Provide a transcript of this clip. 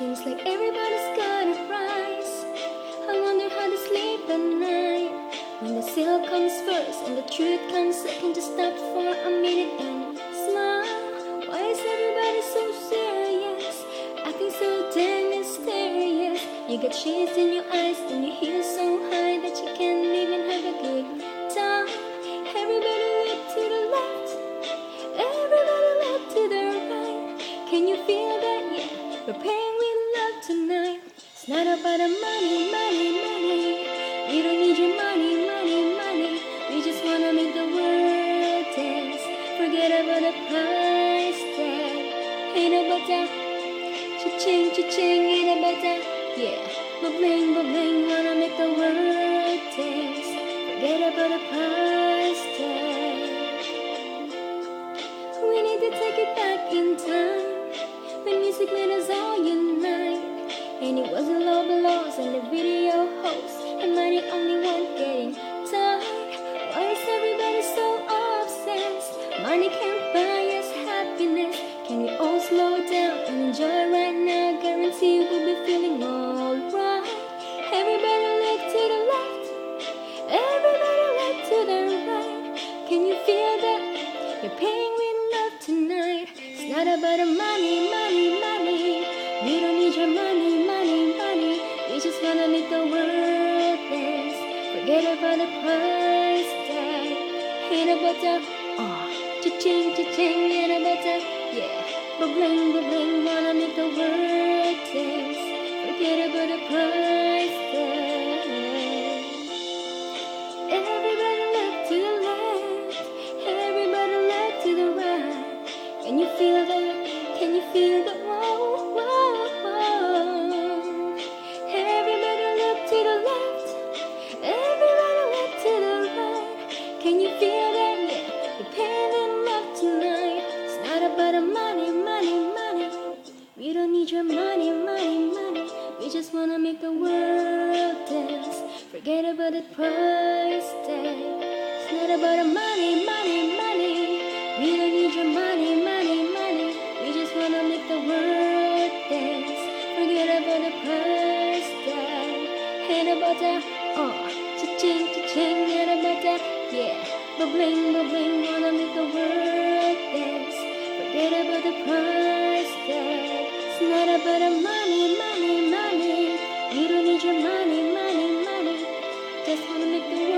Seems like everybody's got a price. I wonder how they sleep at night. When the sale comes first and the truth comes second, just stop for a minute and smile. Why is everybody so serious? Acting so damn mysterious. You got shades in your eyes and your heels so high that you can't even have a good time. Everybody look to the left, everybody look to the right. Can you feel that? Yeah, we're paying with love tonight. It's not about the money, money, money. We don't need your money, money, money. We just wanna make the world dance. Forget about the price tag. Ain't about that. Cha-ching, cha-ching, ain't about that. Yeah, ba-bling, ba-bling, wanna make the world dance. Forget about the price tag. We need to take it back in time, when music made us all unite. And it wasn't love laws and the video host, and money only one getting tired. Why is everybody so obsessed? Money can't buy us happiness. Can we all slow down and enjoy right now? Guarantee we'll be feeling alright. Everybody look to the left, everybody look to the right. Can you feel that? You're paying with love tonight. It's not about the money, money, money. We don't need your money, money, money. We just wanna make the world dance. Forget about the price tag. Ain't about the cha-ching, cha-ching, ain't about the yeah. Ba-bling, ba-bling, wanna make the world dance. Forget about the price tag. Everybody look to the left, everybody look to the right. Can you feel that? Can you feel that? Whoa, whoa, whoa. Everybody look to the left, everybody look to the right. Can you feel that? Yeah, we're paying love tonight. It's not about the money, money, money. We don't need your money, money, money. We just wanna make the world dance. Forget about the price tag. It's not about the money, money, money. We don't need your money, money, money. We just wanna make the world dance. Forget about the price tag. Ain't about that, cha-ching, cha-ching, ain't about that, yeah. Ba-bling, ba-bling, wanna make the world dance. Forget about the price tag. It's not about the money, money, money. We don't need your money, money, money. Just wanna make the world